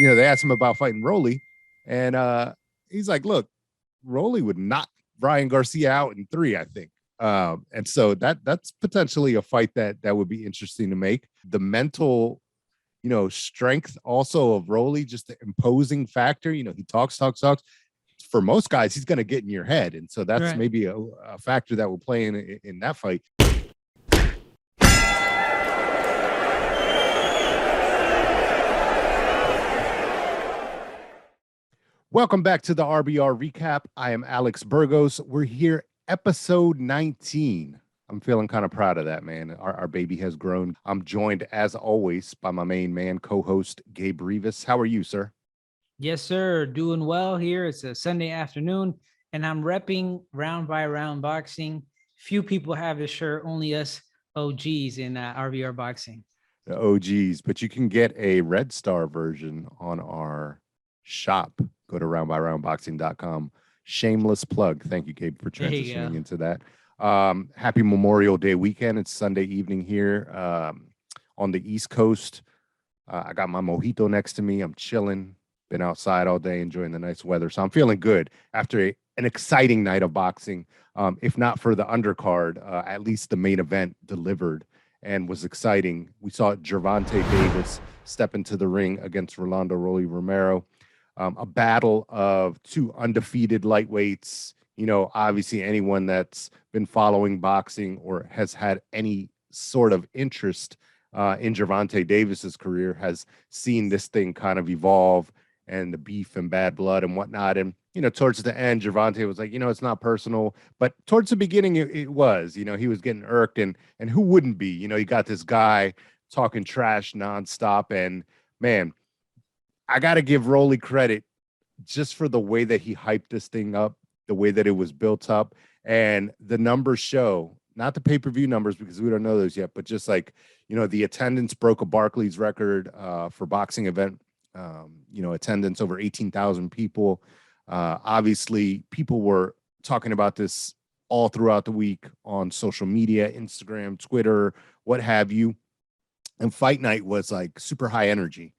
they asked him about fighting Rolly, and he's like, look, Rolly would knock Ryan Garcia out in 3, I think. And so that's potentially a fight that would be interesting to make. The mental, strength also of Rolly, just the imposing factor. He talks. For most guys, he's going to get in your head. And so that's maybe a factor that will play in that fight. Welcome back to the RBR Recap. I am Alex Burgos. We're here, episode 19. I'm feeling kind of proud of that, man. Our baby has grown. I'm joined, as always, by my main man, co-host Gabe Rivas. How are you, sir? Yes, sir. Doing well here. It's a Sunday afternoon, and I'm repping round by round boxing. Few people have this shirt, only us OGs in RBR Boxing. The OGs, but you can get a Red Star version on our shop. Go to roundbyroundboxing.com. Shameless plug. Thank you, Gabe, for transitioning into that. Happy Memorial Day weekend. It's Sunday evening here on the East Coast. I got my mojito next to me. I'm chilling. Been outside all day enjoying the nice weather. So I'm feeling good after an exciting night of boxing. If not for the undercard, at least the main event delivered and was exciting. We saw Gervonta Davis step into the ring against Rolando Romero. A battle of 2 undefeated lightweights. Obviously anyone that's been following boxing or has had any sort of interest in Gervonta Davis's career has seen this thing kind of evolve and the beef and bad blood and whatnot. And, towards the end, Gervonta was like, it's not personal. But towards the beginning, it was. He was getting irked. And who wouldn't be? You got this guy talking trash nonstop. And, man, I got to give Rolly credit just for the way that he hyped this thing up, the way that it was built up, and the numbers show, not the pay-per-view numbers because we don't know those yet, but just like, the attendance broke a Barclays record for boxing event, attendance over 18,000 people. Obviously, people were talking about this all throughout the week on social media, Instagram, Twitter, what have you. And fight night was like super high energy.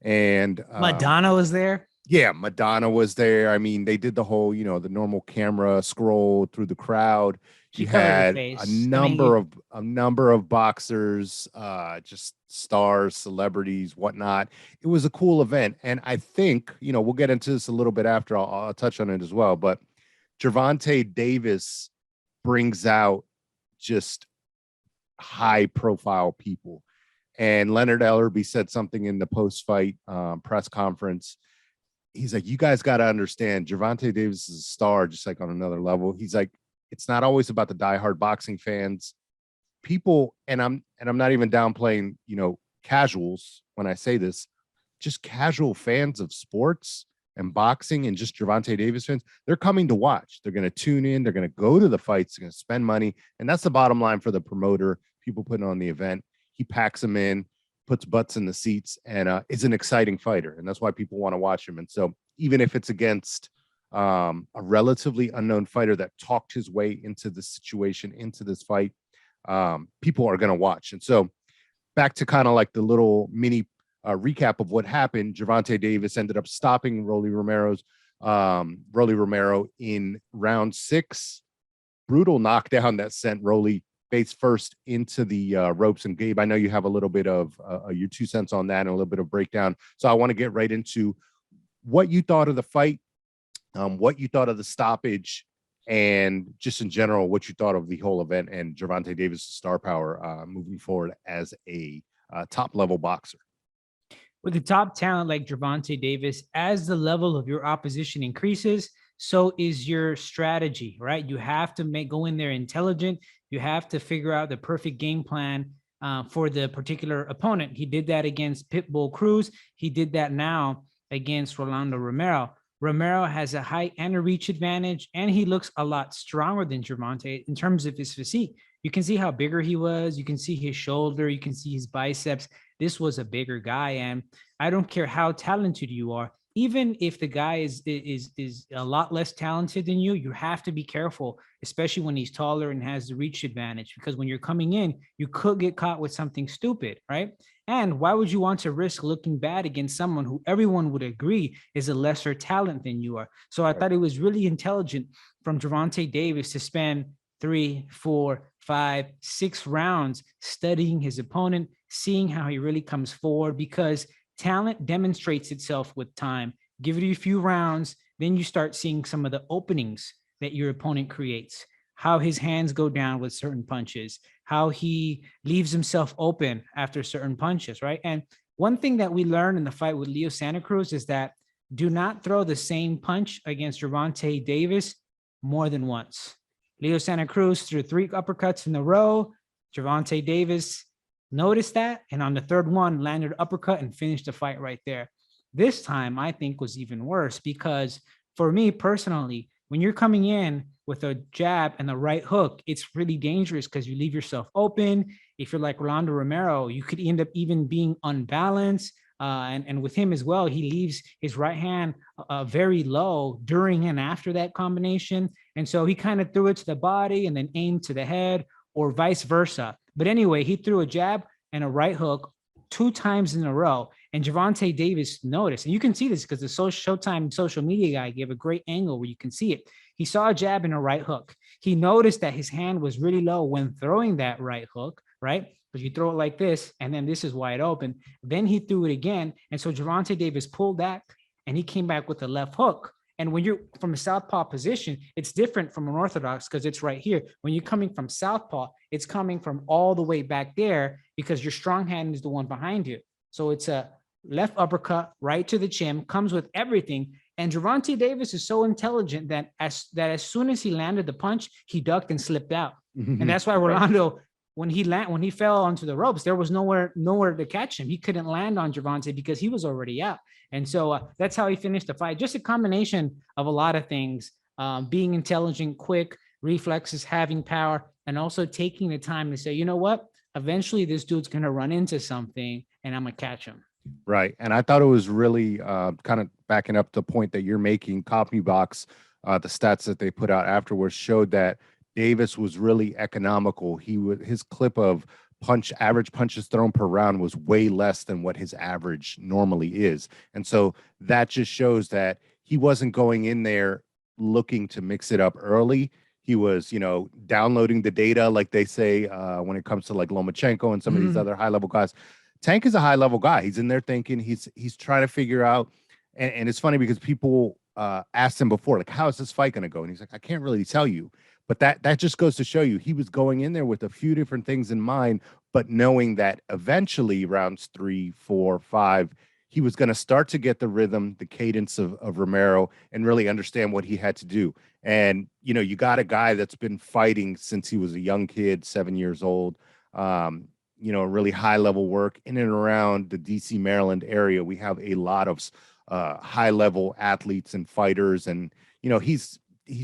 And Madonna was there. Yeah, Madonna was there. I mean, they did the whole, the normal camera scroll through the crowd. She had a number of boxers, just stars, celebrities, whatnot. It was a cool event, and I think we'll get into this a little bit after. I'll touch on it as well. But Gervonta Davis brings out just high-profile people. And Leonard Ellerby said something in the post-fight press conference. He's like, you guys got to understand, Gervonta Davis is a star, just like on another level. He's like, it's not always about the diehard boxing fans. People, and I'm not even downplaying, casuals when I say this, just casual fans of sports and boxing and just Gervonta Davis fans, they're coming to watch. They're going to tune in. They're going to go to the fights. They're going to spend money. And that's the bottom line for the promoter, people putting on the event. He packs them in, puts butts in the seats, and is an exciting fighter. And that's why people want to watch him. And so even if it's against a relatively unknown fighter that talked his way into this situation, into this fight, people are going to watch. And so back to kind of like the little mini recap of what happened. Gervonta Davis ended up stopping Rolly Romero in round 6. Brutal knockdown that sent Rolly face first into the ropes. And Gabe, I know you have a little bit of your 2 cents on that and a little bit of breakdown. So I want to get right into what you thought of the fight, what you thought of the stoppage, and just in general, what you thought of the whole event and Gervonta Davis' star power moving forward as a top-level boxer. With a top talent like Gervonta Davis, as the level of your opposition increases, so is your strategy, right? You have to go in there intelligent. You have to figure out the perfect game plan for the particular opponent. He did that against Pitbull Cruz. He did that now against Rolando Romero. Romero has a height and a reach advantage, and he looks a lot stronger than Gervonta in terms of his physique. You can see how bigger he was. You can see his shoulder. You can see his biceps. This was a bigger guy, and I don't care how talented you are. Even if the guy is a lot less talented than you, you have to be careful, especially when he's taller and has the reach advantage, because when you're coming in, you could get caught with something stupid, right? And why would you want to risk looking bad against someone who everyone would agree is a lesser talent than you are? So I thought it was really intelligent from Gervonta Davis to spend 3, 4, 5, 6 rounds studying his opponent, seeing how he really comes forward, because talent demonstrates itself with time. Give it a few rounds, then you start seeing some of the openings that your opponent creates, how his hands go down with certain punches, how he leaves himself open after certain punches, right? And one thing that we learned in the fight with Leo Santa Cruz is that do not throw the same punch against Gervonta Davis more than once. Leo Santa Cruz threw 3 uppercuts in a row. Gervonta Davis noticed that, and on the third one, landed an uppercut and finished the fight right there. This time, I think, was even worse because for me personally, when you're coming in with a jab and a right hook, it's really dangerous because you leave yourself open. If you're like Rolando Romero, you could end up even being unbalanced. And with him as well, he leaves his right hand very low during and after that combination. And so he kind of threw it to the body and then aimed to the head, or vice versa. But anyway, he threw a jab and a right hook 2 times in a row. And Gervonta Davis noticed, and you can see this because the Showtime social media guy gave a great angle where you can see it. He saw a jab and a right hook. He noticed that his hand was really low when throwing that right hook, right? Because you throw it like this, and then this is wide open. Then he threw it again. And so Gervonta Davis pulled back, and he came back with a left hook. And when you're from a southpaw position, it's different from an orthodox because it's right here. When you're coming from southpaw, it's coming from all the way back there because your strong hand is the one behind you. So it's a left uppercut right to the chin, comes with everything. And Gervonta Davis is so intelligent that as soon as he landed the punch, he ducked and slipped out. And that's why Rolando, when he fell onto the ropes, there was nowhere to catch him. He couldn't land on Gervonta because he was already out. And so that's how he finished the fight. Just a combination of a lot of things, being intelligent, quick, reflexes, having power, and also taking the time to say, you know what, eventually this dude's going to run into something and I'm going to catch him. Right. And I thought it was really kind of backing up the point that you're making. CopyBox, the stats that they put out afterwards showed that Davis was really economical. His clip of average punches thrown per round was way less than what his average normally is. And so that just shows that he wasn't going in there looking to mix it up early. He was, downloading the data, like they say, when it comes to like Lomachenko and some of these other high-level guys. Tank is a high-level guy. He's in there thinking, he's trying to figure out, and it's funny because people asked him before, like, how is this fight going to go? And he's like, I can't really tell you. But that just goes to show you he was going in there with a few different things in mind, but knowing that eventually rounds 3, 4, 5, he was going to start to get the rhythm, the cadence of Romero, and really understand what he had to do. And, you got a guy that's been fighting since he was a young kid, 7 years old, really high-level work in and around the D.C., Maryland area. We have a lot of high-level athletes and fighters, and, he's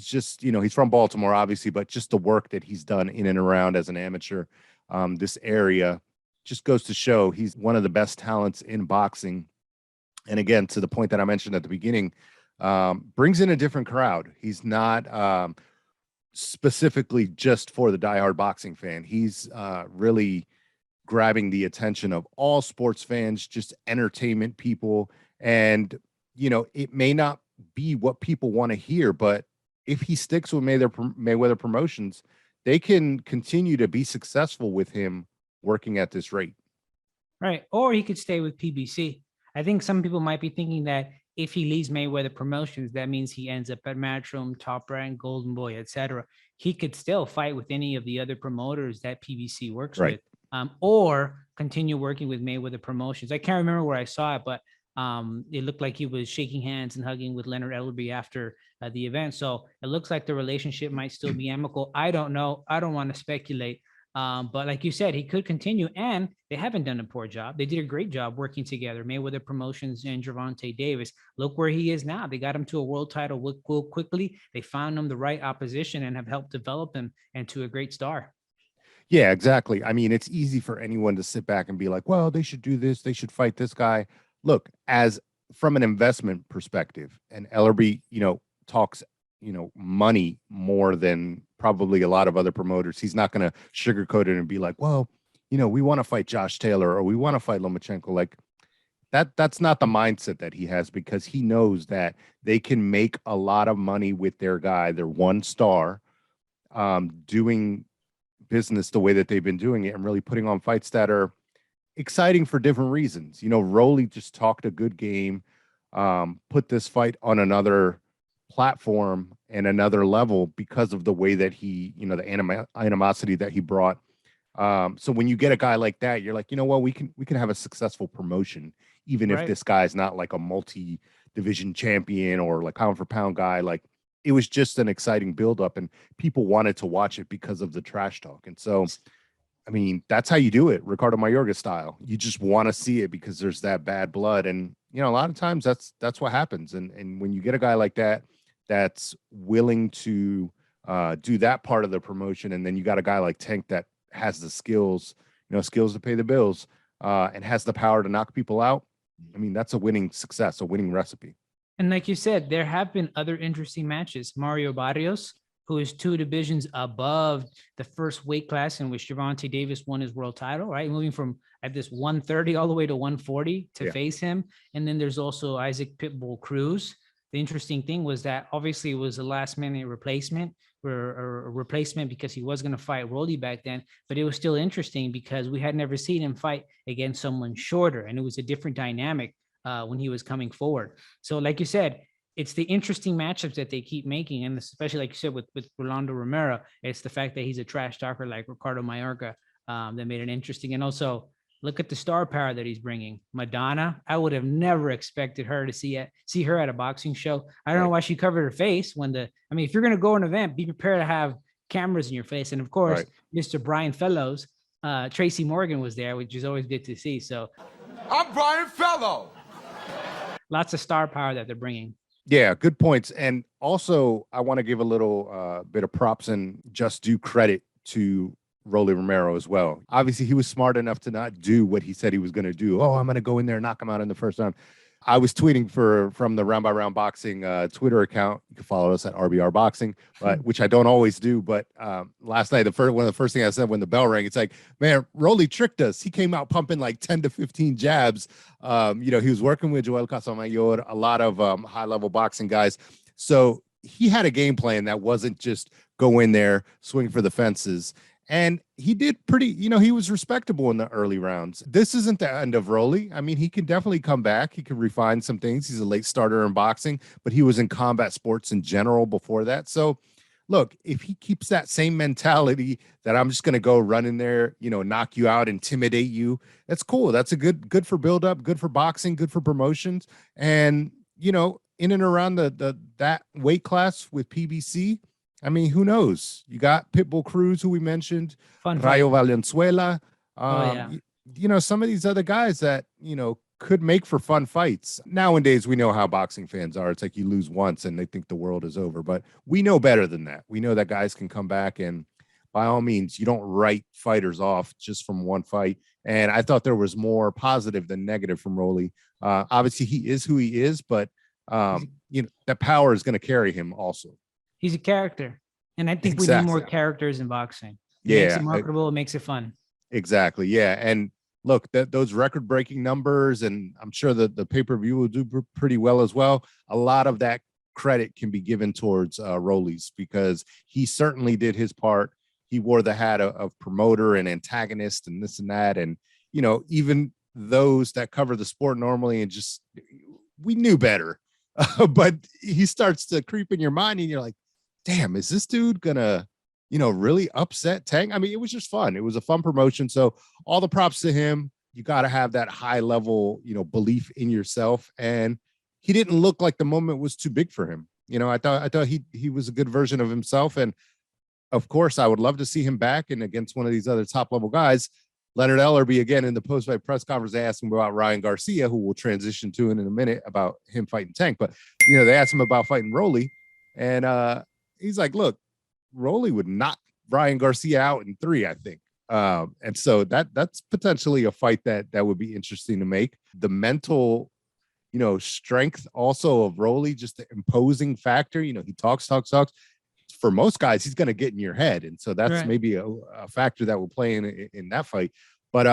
just, he's from Baltimore, obviously, but just the work that he's done in and around as an amateur, this area just goes to show he's one of the best talents in boxing. And again, to the point that I mentioned at the beginning, brings in a different crowd. He's not specifically just for the diehard boxing fan. He's really grabbing the attention of all sports fans, just entertainment people. And, it may not be what people want to hear, but if he sticks with Mayweather Promotions, they can continue to be successful with him working at this rate. Right. Or he could stay with PBC. I think some people might be thinking that if he leaves Mayweather Promotions, that means he ends up at Matchroom, Top Rank, Golden Boy, etc. He could still fight with any of the other promoters that PBC works with, or continue working with Mayweather Promotions. I can't remember where I saw it, but it looked like he was shaking hands and hugging with Leonard Ellerby after the event. So it looks like the relationship might still be amicable. I don't know. I don't want to speculate. But like you said, he could continue, and they haven't done a poor job. They did a great job working together, Mayweather Promotions and Gervonta Davis. Look where he is now. They got him to a world title quickly. They found him the right opposition and have helped develop him into a great star. Yeah, exactly. I mean, it's easy for anyone to sit back and be like, well, they should do this. They should fight this guy. Look, as from an investment perspective, and Ellerby, talks, money more than probably a lot of other promoters. He's not going to sugarcoat it and be like, well, we want to fight Josh Taylor or we want to fight Lomachenko. Like that's not the mindset that he has, because he knows that they can make a lot of money with their guy, their one star, doing business the way that they've been doing it and really putting on fights that are exciting for different reasons. Rolly just talked a good game, put this fight on another platform and another level because of the way that he, the animosity that he brought. So when you get a guy like that, you're like, what, we can have a successful promotion, even if this guy's not like a multi-division champion or like pound for pound guy. Like, it was just an exciting buildup, and people wanted to watch it because of the trash talk. And so, I mean, that's how you do it, Ricardo Mayorga style. You just want to see it because there's that bad blood. And, a lot of times that's what happens. And when you get a guy like that, that's willing to do that part of the promotion, and then you got a guy like Tank that has the skills, skills to pay the bills, and has the power to knock people out. I mean, that's a winning success, a winning recipe. And like you said, there have been other interesting matches. Mario Barrios, who is 2 divisions above the first weight class in which Gervonta Davis won his world title, right? Moving from at this 130 all the way to 140 to face him. And then there's also Isaac Pitbull Cruz. The interesting thing was that obviously it was a last minute replacement or a replacement because he was going to fight Rolly back then, but it was still interesting because we had never seen him fight against someone shorter, and it was a different dynamic when he was coming forward. So like you said, it's the interesting matchups that they keep making. And especially like you said, with Rolando Romero, it's the fact that he's a trash talker like Ricardo Mayorga that made it interesting. And also look at the star power that he's bringing. Madonna, I would have never expected her to see her at a boxing show. I don't know why she covered her face if you're going to go to an event, be prepared to have cameras in your face. And of course, Mr. Brian Fellows, Tracy Morgan was there, which is always good to see. So I'm Brian Fellow. Lots of star power that they're bringing. Yeah, good points. And also, I want to give a little bit of props and just due credit to Rolly Romero as well. Obviously, he was smart enough to not do what he said he was going to do. Oh, I'm going to go in there and knock him out in the first round. I was tweeting from the Round by Round Boxing Twitter account. You can follow us at RBR Boxing, which I don't always do. But last night, one of the first things I said when the bell rang, it's like, man, Rolly tricked us. He came out pumping like 10 to 15 jabs. He was working with Joel Casamayor, a lot of high-level boxing guys. So he had a game plan that wasn't just go in there, swing for the fences. And he did pretty, he was respectable in the early rounds. This isn't the end of Rolly. I mean, he can definitely come back. He can refine some things. He's a late starter in boxing, but he was in combat sports in general before that. So, look, if he keeps that same mentality that I'm just going to go run in there, knock you out, intimidate you, that's cool. That's a good for build up, good for boxing, good for promotions. And, in and around that weight class with PBC, I mean, who knows? You got Pitbull Cruz, who we mentioned, Rayo Valenzuela. Some of these other guys that, could make for fun fights. Nowadays, we know how boxing fans are. It's like you lose once and they think the world is over. But we know better than that. We know that guys can come back. And by all means, you don't write fighters off just from one fight. And I thought there was more positive than negative from Rolly. Obviously, he is who he is, but, that power is going to carry him also. He's a character. And I think we need more characters in boxing. It makes it marketable. It makes it fun. Exactly. Yeah. And look, those record-breaking numbers, and I'm sure that the pay-per-view will do pretty well as well. A lot of that credit can be given towards Rollies, because he certainly did his part. He wore the hat of promoter and antagonist and this and that. And, even those that cover the sport normally and we knew better. But he starts to creep in your mind and you're like, damn, is this dude gonna, really upset Tank? I mean, it was just fun. It was a fun promotion. So all the props to him. You got to have that high level, belief in yourself. And he didn't look like the moment was too big for him. I thought he was a good version of himself. And of course, I would love to see him back and against one of these other top level guys. Leonard Ellerby, again, in the post-fight press conference, they asked him about Ryan Garcia, who we'll transition to in a minute, about him fighting Tank. But, they asked him about fighting Rolly. And he's like, look, Rolly would knock Ryan Garcia out in 3, I think. And so that's potentially a fight that would be interesting to make. The mental, strength also of Rolly, just the imposing factor. He talks. For most guys, he's going to get in your head. And so that's maybe a factor that will play in that fight. But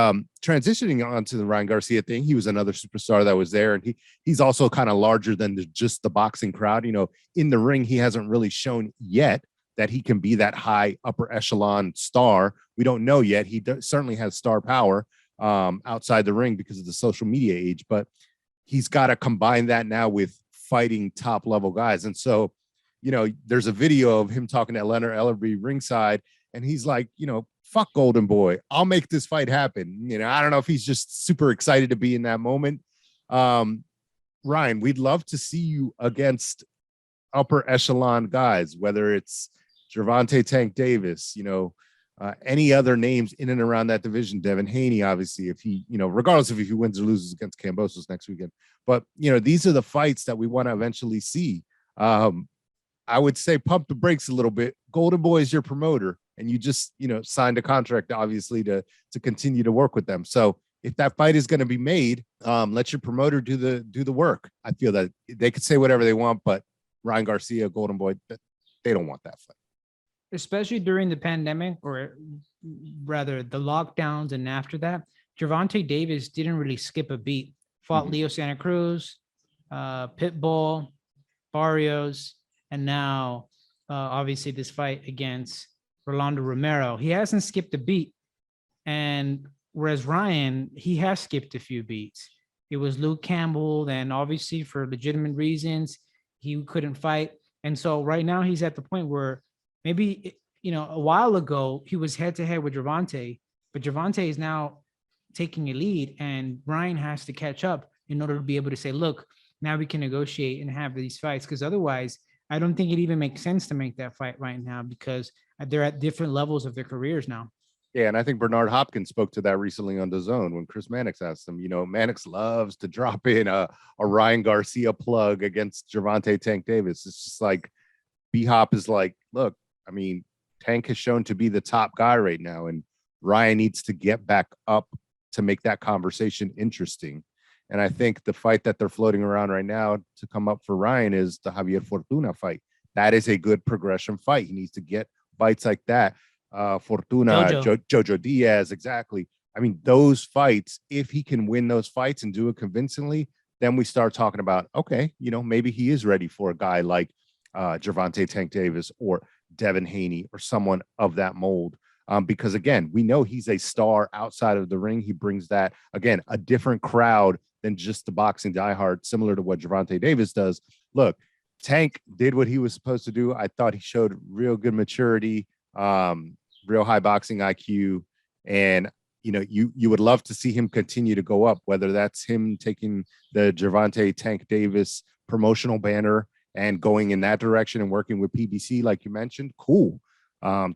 transitioning on to the Ryan Garcia thing, he was another superstar that was there, and he's also kind of larger than just the boxing crowd. In the ring, he hasn't really shown yet that he can be that high upper echelon star. We don't know yet. He certainly has star power outside the ring because of the social media age, but he's got to combine that now with fighting top level guys. And so, there's a video of him talking to Leonard Ellerbe ringside, and he's like, fuck Golden Boy, I'll make this fight happen. I don't know if he's just super excited to be in that moment. Ryan, we'd love to see you against upper echelon guys, whether it's Gervonta Tank Davis, any other names in and around that division. Devin Haney, obviously, if he, regardless of if he wins or loses against Kambosos next weekend. But, these are the fights that we want to eventually see. I would say pump the brakes a little bit. Golden Boy is your promoter, and you just, signed a contract, obviously, to continue to work with them. So if that fight is going to be made, let your promoter do the work. I feel that they could say whatever they want, but Ryan Garcia, Golden Boy, they don't want that fight. Especially during the pandemic, or rather the lockdowns and after that, Gervonta Davis didn't really skip a beat. Fought Leo Santa Cruz, Pitbull, Barrios, and now obviously this fight against Rolando Romero. He hasn't skipped a beat. And whereas Ryan, he has skipped a few beats. It was Luke Campbell, then obviously for legitimate reasons, he couldn't fight. And so right now he's at the point where maybe, a while ago he was head to head with Gervonta, but Gervonta is now taking a lead, and Ryan has to catch up in order to be able to say, look, now we can negotiate and have these fights. Because otherwise, I don't think it even makes sense to make that fight right now, because they're at different levels of their careers now. Yeah, and I think Bernard Hopkins spoke to that recently on DAZN when Chris Mannix asked him. Mannix loves to drop in a Ryan Garcia plug against Gervonta Tank Davis. It's just like B-Hop is like, look, Tank has shown to be the top guy right now, and Ryan needs to get back up to make that conversation interesting. And I think the fight that they're floating around right now to come up for Ryan is the Javier Fortuna fight. That is a good progression fight. He needs to get fights like that. Fortuna, Jojo Diaz, exactly. Those fights, if he can win those fights and do it convincingly, then we start talking about, okay, maybe he is ready for a guy like Gervonta Tank Davis or Devin Haney or someone of that mold. Because again, we know he's a star outside of the ring. He brings that, again, a different crowd than just the boxing diehard, similar to what Gervonta Davis does. Look, Tank did what he was supposed to do. I thought he showed real good maturity, real high boxing IQ. And, you would love to see him continue to go up, whether that's him taking the Gervonta Tank Davis promotional banner and going in that direction and working with PBC, like you mentioned. Cool.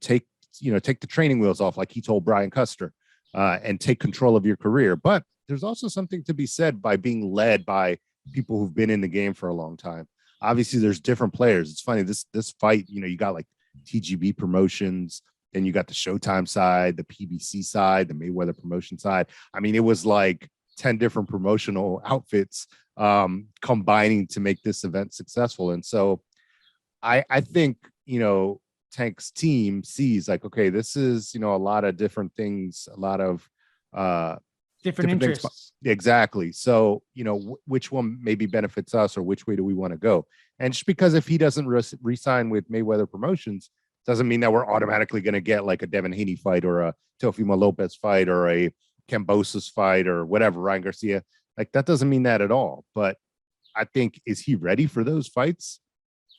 Take the training wheels off, like he told Brian Custer, and take control of your career. But there's also something to be said by being led by people who've been in the game for a long time. Obviously, there's different players. It's funny, this fight, you got like TGB Promotions, then you got the Showtime side, the PBC side, the Mayweather promotion side. it was like 10 different promotional outfits combining to make this event successful. And so I think, Tank's team sees like, okay, this is, a lot of different things, a lot of different interests. Exactly. So, which one maybe benefits us, or which way do we want to go? And just because if he doesn't re-sign with Mayweather Promotions, doesn't mean that we're automatically going to get like a Devin Haney fight or a Teofimo Lopez fight or a Kambosos fight or whatever, Ryan Garcia. Like, that doesn't mean that at all. But I think, is he ready for those fights?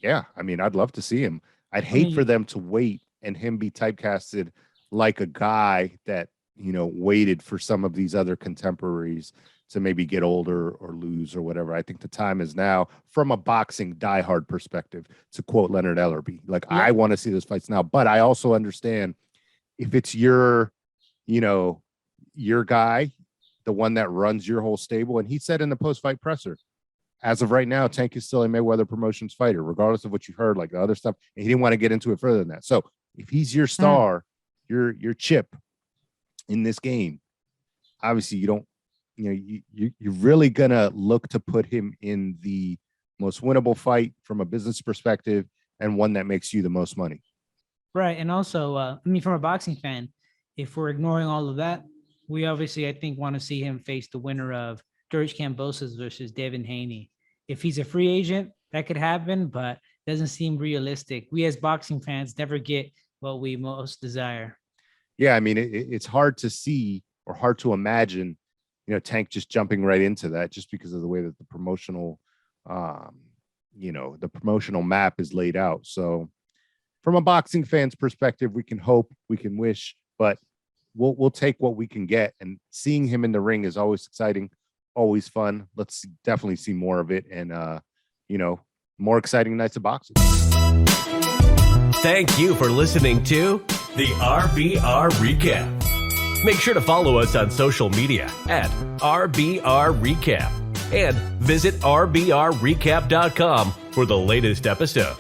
Yeah. I'd love to see him. I'd hate for them to wait and him be typecasted like a guy that, waited for some of these other contemporaries to maybe get older or lose or whatever. I think the time is now, from a boxing diehard perspective, to quote Leonard Ellerbe. Like, I want to see those fights now, but I also understand if it's your guy, the one that runs your whole stable. And he said in the post-fight presser, as of right now, Tank is still a Mayweather Promotions fighter, regardless of what you heard, like the other stuff. And he didn't want to get into it further than that. So if he's your star, your chip in this game, obviously you don't, you're really gonna look to put him in the most winnable fight from a business perspective, and one that makes you the most money. Right. And also, from a boxing fan, if we're ignoring all of that, We obviously, I think, want to see him face the winner of George Kambosos versus Devin Haney. If he's a free agent, that could happen, but doesn't seem realistic. We as boxing fans never get what we most desire. Yeah, I mean, it's hard to see or hard to imagine, Tank just jumping right into that just because of the way that the promotional, the promotional map is laid out. So from a boxing fan's perspective, we can hope, we can wish, but we'll take what we can get. And seeing him in the ring is always exciting, always fun. Let's definitely see more of it and, more exciting nights of boxing. Thank you for listening to the RBR Recap. Make sure to follow us on social media at RBR Recap and visit RBRRecap.com for the latest episode.